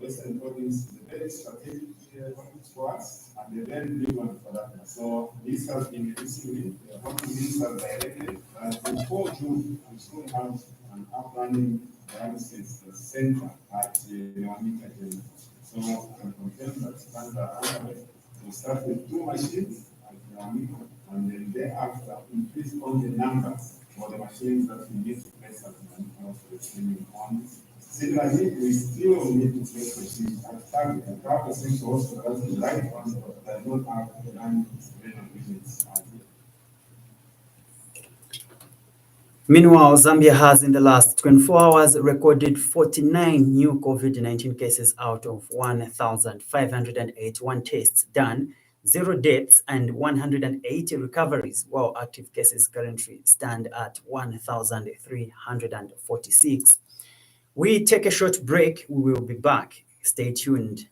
Western province is a very strategic province for us and a very big one for that. So this has been recently, the Hockey Minister directed that before June, we soon have an up-running dialysis center at Nyamika Jail. So I can confirm that plans are underway. We start with 2 machines at Nyamika, and then thereafter increase all the numbers for the machines that we need to place at Nyamika for the streaming on. Similarly, we still need to place machines at Target. The Target seems to also have the right ones, but they don't have the land units at here. Meanwhile, Zambia has in the last 24 hours recorded 49 new COVID-19 cases out of 1,581 tests done, 0 deaths and 180 recoveries, while active cases currently stand at 1,346. We take a short break. We will be back. Stay tuned.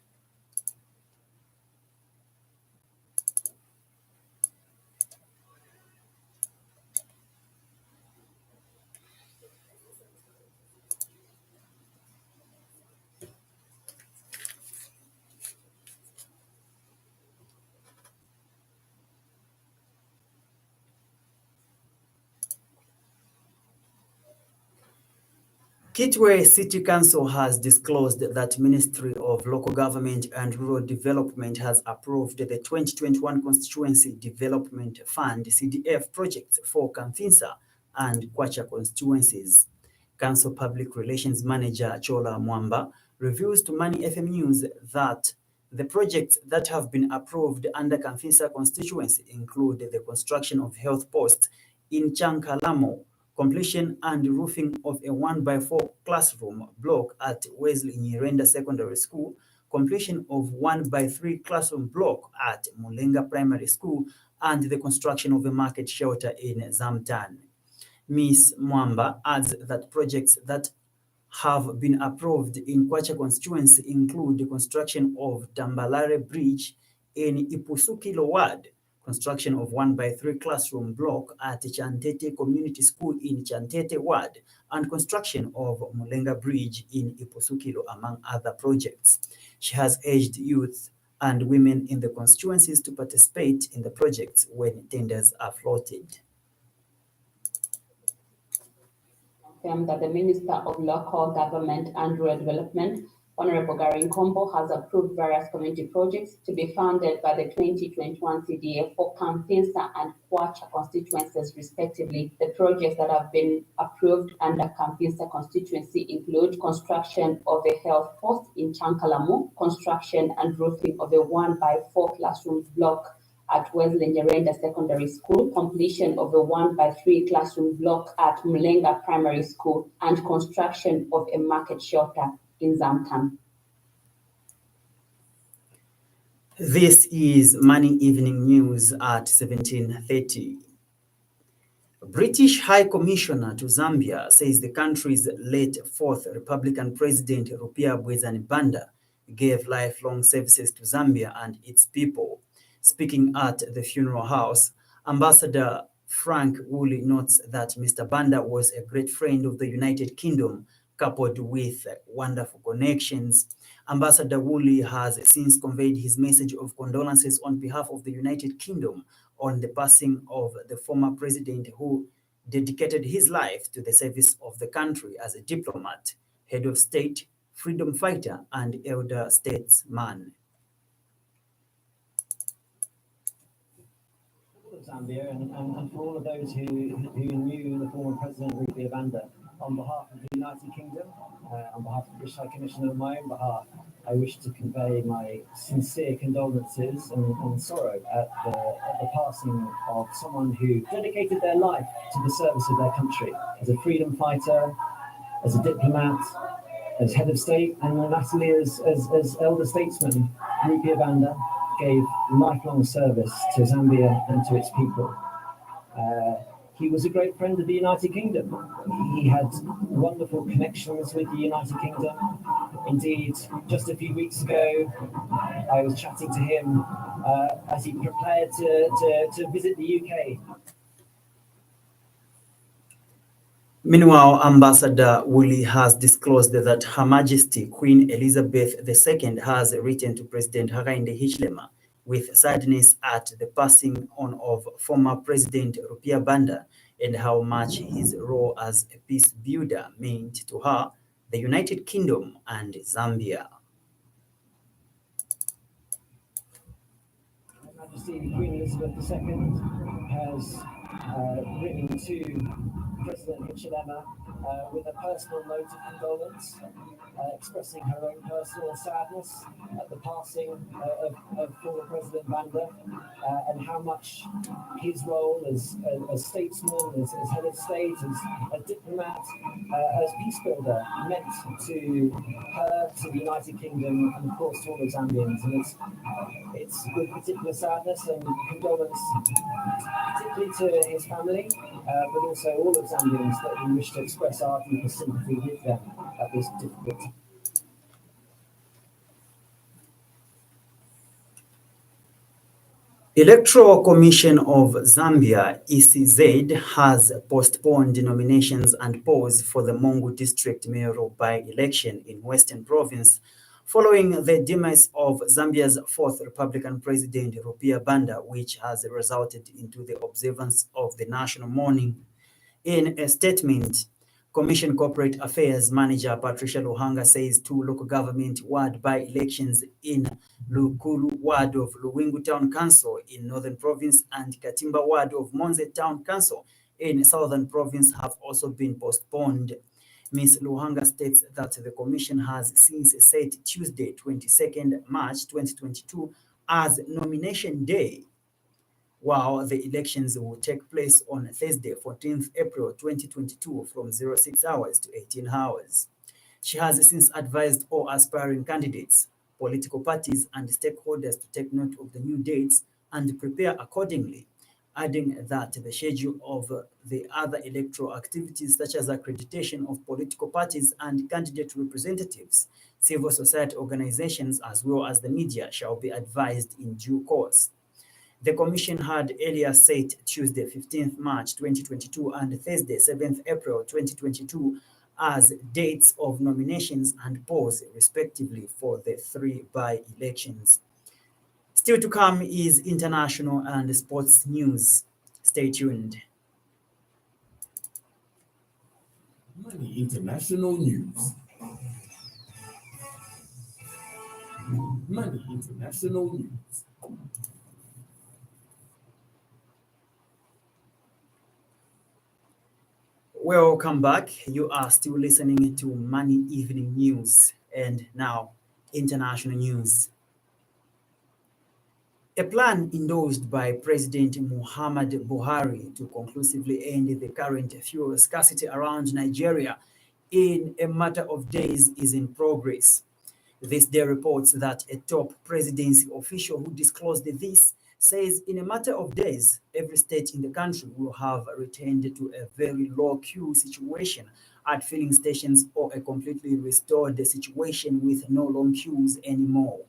Kitwe City Council has disclosed that Ministry of Local Government and Rural Development has approved the 2021 Constituency Development Fund CDF projects for Kamfinsa and Kwacha constituencies. Council Public Relations Manager Chola Mwamba reveals to Money FM News that the projects that have been approved under Kamfinsa constituency include the construction of health posts in Chankalamo, completion and roofing of a 1x4 classroom block at Wesley Nyirenda Secondary School, completion of 1x3 classroom block at Mulenga Primary School, and the construction of a market shelter in Zamtan. Ms. Mwamba adds that projects that have been approved in Kwacha constituency include the construction of Tambalare Bridge in Ipusukilo Ward, construction of 1x3 classroom block at Chantete Community School in Chantete Ward, and construction of Mulenga Bridge in Ipusukilo, among other projects. She has urged youth and women in the constituencies to participate in the projects when tenders are floated. That the Minister of Local Government and Rural Development, Honorable Gary Nkombo, has approved various community projects to be funded by the 2021 CDF for Kamfinsa and Kwacha constituencies, respectively. The projects that have been approved under Kamfinsa constituency include construction of a health post in Chankalamu, construction and roofing of a 1x4 classroom block at Wesley Nyirenda Secondary School, completion of a 1x3 classroom block at Mulenga Primary School, and construction of a market shelter in Zamtan. This is Money Evening News at 17:30. British High Commissioner to Zambia says the country's late 4th Republican President Rupia Bwezani-Banda gave lifelong services to Zambia and its people. Speaking at the funeral house, Ambassador Frank Woolley notes that Mr. Banda was a great friend of the United Kingdom, coupled with wonderful connections. Ambassador Woolley has since conveyed his message of condolences on behalf of the United Kingdom on the passing of the former president, who dedicated his life to the service of the country as a diplomat, head of state, freedom fighter, and elder statesman. Zambia and for all of those who knew the former President Rupia Banda, on behalf of the United Kingdom, on behalf of the British High Commissioner, on my own behalf, I wish to convey my sincere condolences and sorrow at the passing of someone who dedicated their life to the service of their country as a freedom fighter, as a diplomat, as head of state, and lastly as elder statesman. Rupia Banda gave lifelong service to Zambia and to its people. He was a great friend of the United Kingdom. He had wonderful connections with the United Kingdom. Indeed, just a few weeks ago, I was chatting to him as he prepared to visit the UK. Meanwhile, Ambassador Woolley has disclosed that Her Majesty Queen Elizabeth II has written to President Hakainde Hichilema with sadness at the passing on of former President Rupiah Banda and how much his role as a peace builder meant to her, the United Kingdom, and Zambia. Her Majesty Queen Elizabeth II has written to President Hichilema with a personal note of condolence, expressing her own personal sadness at the passing of former President Banda and how much his role as statesman, as head of state, as diplomat, as peace builder meant to her, to the United Kingdom, and of course to all the Zambians. And it's with particular sadness and condolence, particularly to his family, but also all of Zambians, that we wish to express our deepest sympathy with them at this difficult time. Electoral Commission of Zambia, ECZ, has postponed nominations and polls for the Mongu District mayoral by-election in Western Province following the demise of Zambia's fourth Republican President Rupiah Banda, which has resulted into the observance of the national mourning. In a statement, Commission Corporate Affairs Manager Patricia Luhanga says 2 local government ward by-elections in Lukulu ward of Luwingu Town Council in Northern Province and Katimba ward of Monze Town Council in Southern Province have also been postponed. Ms. Luhanga states that the Commission has since set Tuesday, 22nd March 2022 as nomination day, while the elections will take place on Thursday, 14th April 2022 from 06 hours to 18 hours. She has since advised all aspiring candidates, political parties, and stakeholders to take note of the new dates and prepare accordingly, adding that the schedule of the other electoral activities such as accreditation of political parties and candidate representatives, civil society organizations, as well as the media shall be advised in due course. The Commission had earlier set Tuesday, 15th March 2022 and Thursday, 7th April 2022 as dates of nominations and polls, respectively, for the 3 by-elections. Still to come is international and sports news. Stay tuned. Money International News. Money International News. Welcome back. You are still listening to Money Evening News, and now international news. A plan endorsed by President Muhammadu Buhari to conclusively end the current fuel scarcity around Nigeria in a matter of days is in progress. This day reports that a top presidency official who disclosed this says in a matter of days, every state in the country will have returned to a very low queue situation at filling stations or a completely restored situation with no long queues anymore.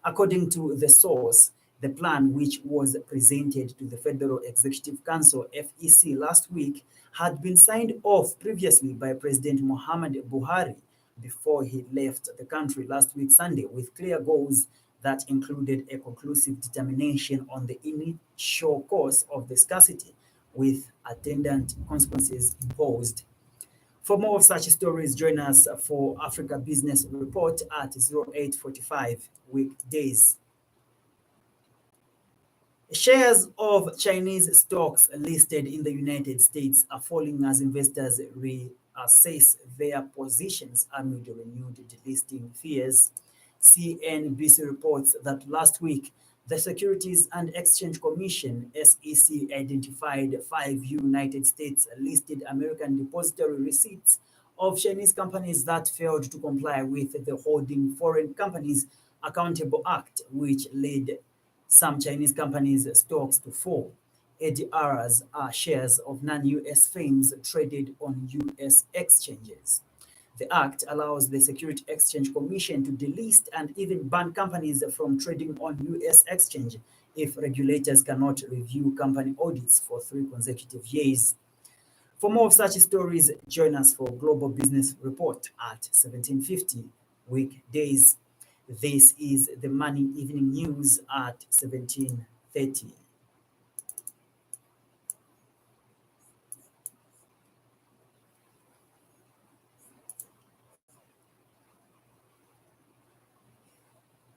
According to the source, the plan, which was presented to the Federal Executive Council (FEC) last week, had been signed off previously by President Muhammadu Buhari before he left the country last week Sunday, with clear goals that included a conclusive determination on the initial cause of the scarcity, with attendant consequences imposed. For more of such stories, join us for Africa Business Report at 0845 weekdays. Shares of Chinese stocks listed in the United States are falling as investors reassess their positions amid renewed delisting fears. CNBC reports that last week, the Securities and Exchange Commission, SEC, identified 5 United States-listed American depository receipts of Chinese companies that failed to comply with the Holding Foreign Companies Accountable Act, which led some Chinese companies' stocks to fall. ADRs are shares of non-US firms traded on US exchanges. The act allows the Securities Exchange Commission to delist and even ban companies from trading on US exchange if regulators cannot review company audits for 3 consecutive years. For more of such stories, join us for Global Business Report at 17:50 weekdays. This is the Money Evening News at 17:30.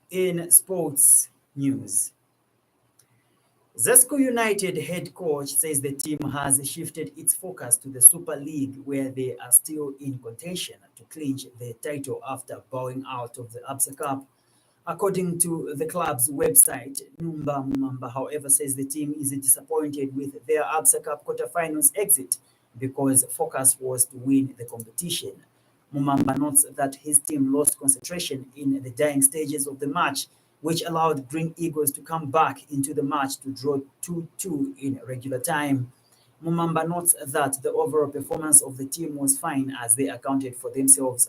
In sports news, Zesco United head coach says the team has shifted its focus to the Super League, where they are still in contention to clinch the title after bowing out of the Absa Cup. According to the club's website, Numba Mumamba, however, says the team is disappointed with their Absa Cup quarterfinals exit because focus was to win the competition. Mumamba notes that his team lost concentration in the dying stages of the match, which allowed Green Eagles to come back into the match to draw 2-2 in regular time. Mumamba notes that the overall performance of the team was fine as they accounted for themselves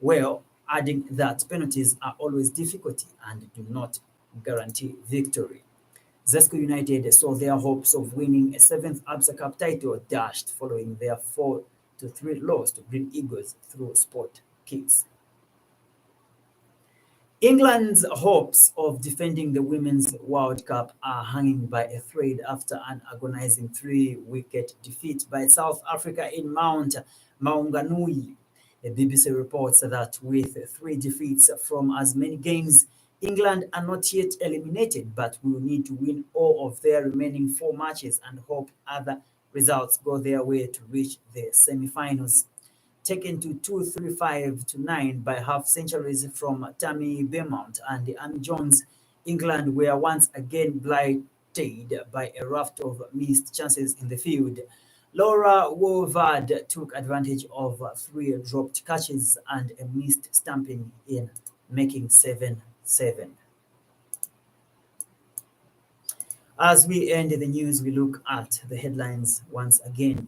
well, adding that penalties are always difficult and do not guarantee victory. Zesco United saw their hopes of winning a seventh Absa Cup title dashed following their 4-3 loss to Green Eagles through sport kicks. England's hopes of defending the Women's World Cup are hanging by a thread after an agonizing 3-wicket defeat by South Africa in Mount Maunganui. The BBC reports that with 3 defeats from as many games, England are not yet eliminated, but will need to win all of their remaining 4 matches and hope other results go their way to reach the semi-finals. Taken to 235-9 by half centuries from Tammy Beaumont and Amy Jones, England were once again blighted by a raft of missed chances in the field. Laura Woolvard took advantage of 3 dropped catches and a missed stamping in, making 7-7. As we end the news, we look at the headlines once again.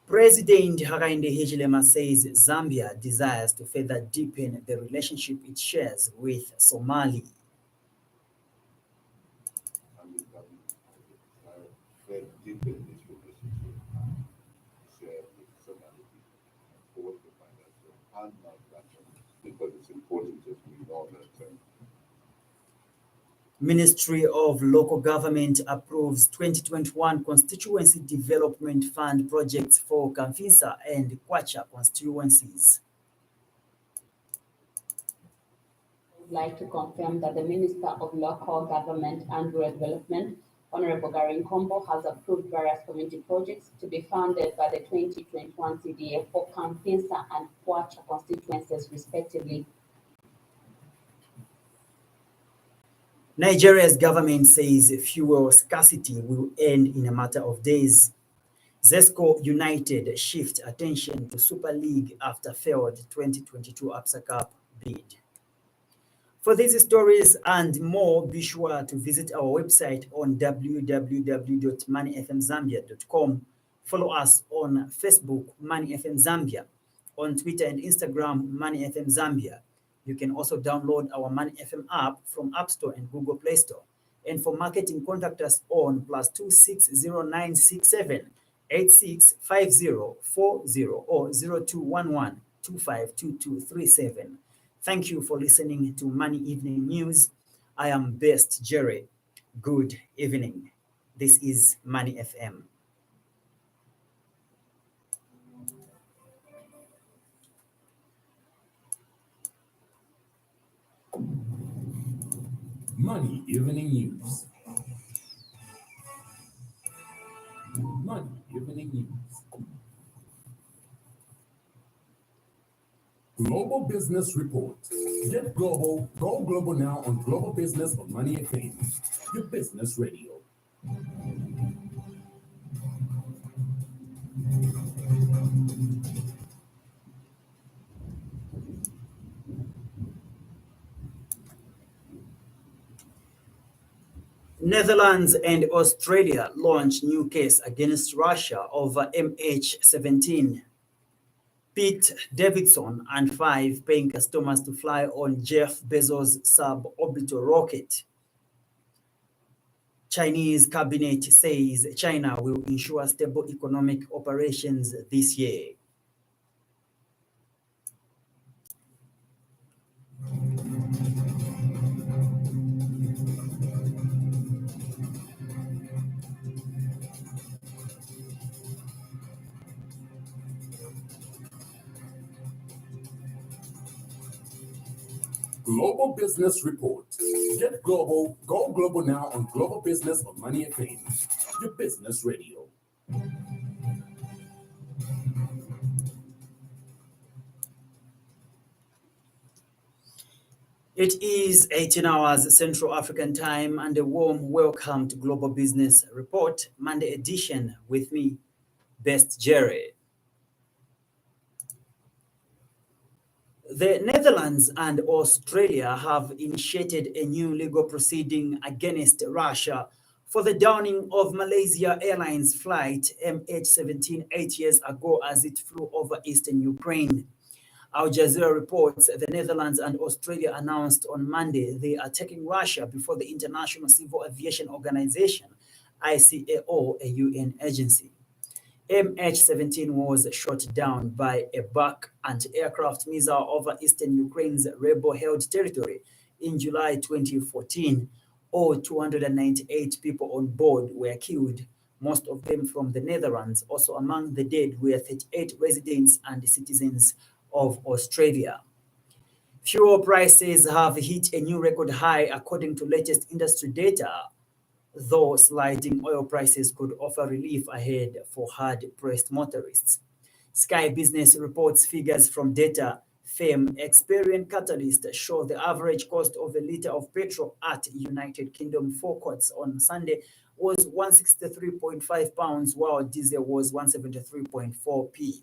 President Hakainde Hichilema says Zambia desires to further deepen the relationship it shares with Somali. Very deepen this relationship and share with Somali people, both the financial and non-financial, because it's important that we know that Ministry of Local Government approves 2021 Constituency Development Fund projects for Kamfisa and Kwacha constituencies. I would like to confirm that the Minister of Local Government and Rural Development, Honorable Gary Nkombo, has approved various community projects to be funded by the 2021 CDF for Kamfisa and Kwacha constituencies, respectively. Nigeria's government says fuel scarcity will end in a matter of days. Zesco United shift attention to Super League after failed 2022 Absa Cup bid. For these stories and more, be sure to visit our website on www.moneyfmzambia.com. Follow us on Facebook, Money FM Zambia, on Twitter and Instagram, Money FM Zambia. You can also download our Money FM app from App Store and Google Play Store. And for marketing, contact us on +26096786540 or 0211252237. Thank you for listening to Money Evening News. I am Best Jerry. Good evening. This is Money FM. Money Evening News. Money Evening News. Global Business Report. Get global, go global now on Global Business on Money FM, your business radio. Netherlands and Australia launch new case against Russia over MH17. Pete Davidson and 5 paying customers to fly on Jeff Bezos' suborbital rocket. Chinese cabinet says China will ensure stable economic operations this year. Global Business Report. Get global, go global now on Global Business on Money FM, your business radio. It is 18 hours Central African time and a warm welcome to Global Business Report, Monday edition with me, Best Jerry. The Netherlands and Australia have initiated a new legal proceeding against Russia for the downing of Malaysia Airlines flight MH17 8 years ago as it flew over eastern Ukraine. Al Jazeera reports the Netherlands and Australia announced on Monday they are taking Russia before the International Civil Aviation Organization, ICAO, a UN agency. MH17 was shot down by a Buk anti-aircraft missile over eastern Ukraine's rebel-held territory in July 2014. All 298 people on board were killed, most of them from the Netherlands. Also among the dead were 38 residents and citizens of Australia. Fuel prices have hit a new record high according to latest industry data, though sliding oil prices could offer relief ahead for hard-pressed motorists. Sky Business reports figures from data firm Experian Catalyst show the average cost of a litre of petrol at United Kingdom forecourts on Sunday was £163.5, while diesel was 173.4p.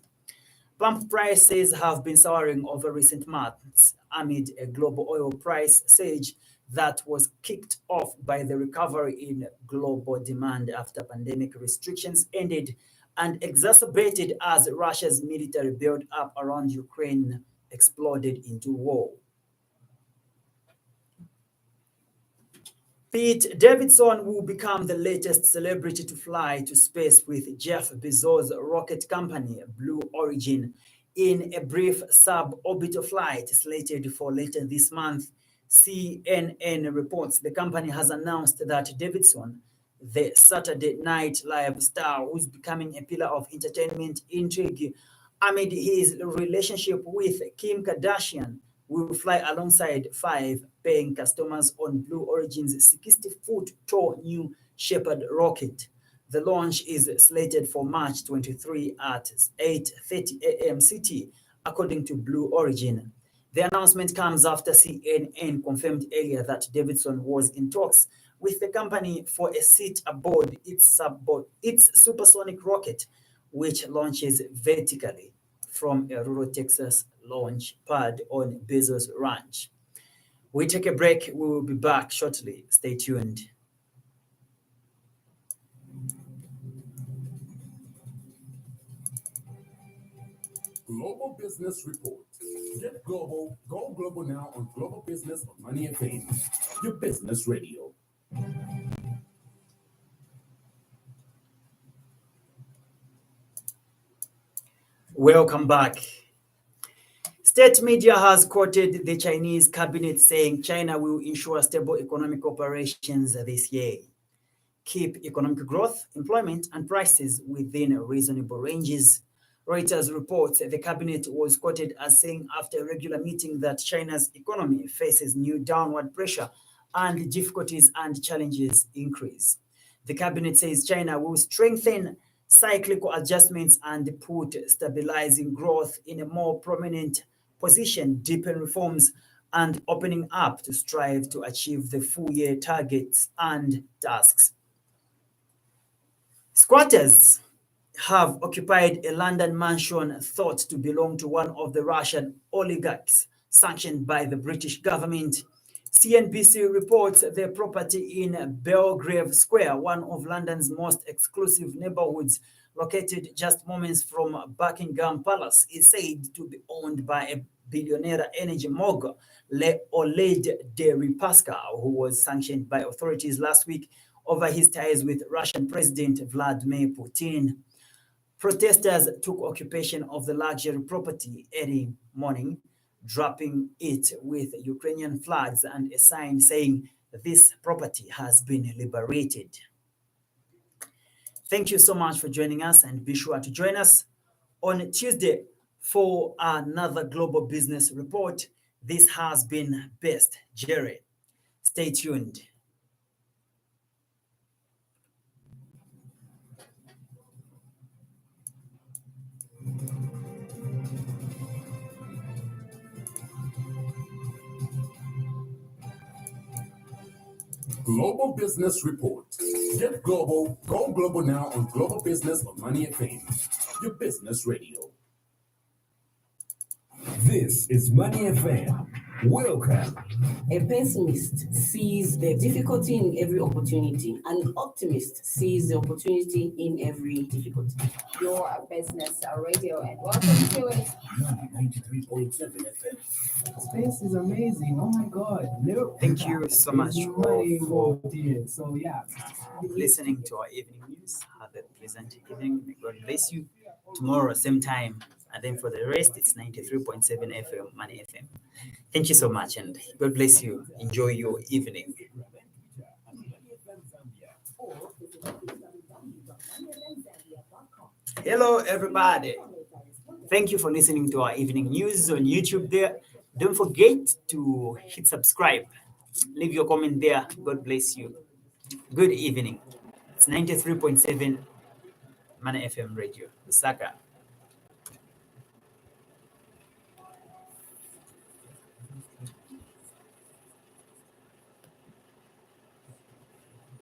Pump prices have been soaring over recent months amid a global oil price surge that was kicked off by the recovery in global demand after pandemic restrictions ended and exacerbated as Russia's military build-up around Ukraine exploded into war. Pete Davidson will become the latest celebrity to fly to space with Jeff Bezos' rocket company, Blue Origin, in a brief suborbital flight slated for later this month. CNN reports the company has announced that Davidson, the Saturday Night Live star who's becoming a pillar of entertainment intrigue amid his relationship with Kim Kardashian, will fly alongside 5 paying customers on Blue Origin's 60-foot tall New Shepard rocket. The launch is slated for March 23 at 8:30 a.m. CT, according to Blue Origin. The announcement comes after CNN confirmed earlier that Davidson was in talks with the company for a seat aboard its supersonic rocket, which launches vertically from a rural Texas launch pad on Bezos Ranch. We take a break. We will be back shortly. Stay tuned. Global Business Report. Get global, go global now on Global Business on Money FM, your business radio. Welcome back. State media has quoted the Chinese cabinet saying China will ensure stable economic operations this year, keep economic growth, employment, and prices within reasonable ranges. Reuters reports the cabinet was quoted as saying after a regular meeting that China's economy faces new downward pressure and difficulties and challenges increase. The cabinet says China will strengthen cyclical adjustments and put stabilizing growth in a more prominent position, deepen reforms, and opening up to strive to achieve the full-year targets and tasks. Squatters have occupied a London mansion thought to belong to one of the Russian oligarchs sanctioned by the British government. CNBC reports the property in Belgrave Square, one of London's most exclusive neighborhoods, located just moments from Buckingham Palace, is said to be owned by a billionaire energy mogul, Oleg Deripaska, who was sanctioned by authorities last week over his ties with Russian President Vladimir Putin. Protesters took occupation of the luxury property early morning, dropping it with Ukrainian flags and a sign saying this property has been liberated. Thank you so much for joining us, and be sure to join us on Tuesday for another Global Business Report. This has been Best Jerry. Stay tuned. Global Business Report. Get global, go global now on Global Business on Money FM, your business radio. This is Money FM. Welcome. A pessimist sees the difficulty in every opportunity. An optimist sees the opportunity in every difficulty. Your business radio, and welcome to it. 93.7 FM. Space is amazing. Oh my God. No. Thank you so much for So yeah. listening to our evening news. Have a pleasant evening. May God bless you. Tomorrow, same time. And then for the rest, it's 93.7 FM, Money FM. Thank you so much, and God bless you. Enjoy your evening. Hello, everybody. Thank you for listening to our evening news on YouTube there. Don't forget to hit subscribe. Leave your comment there. God bless you. Good evening. It's 93.7 Money FM Radio, Lusaka.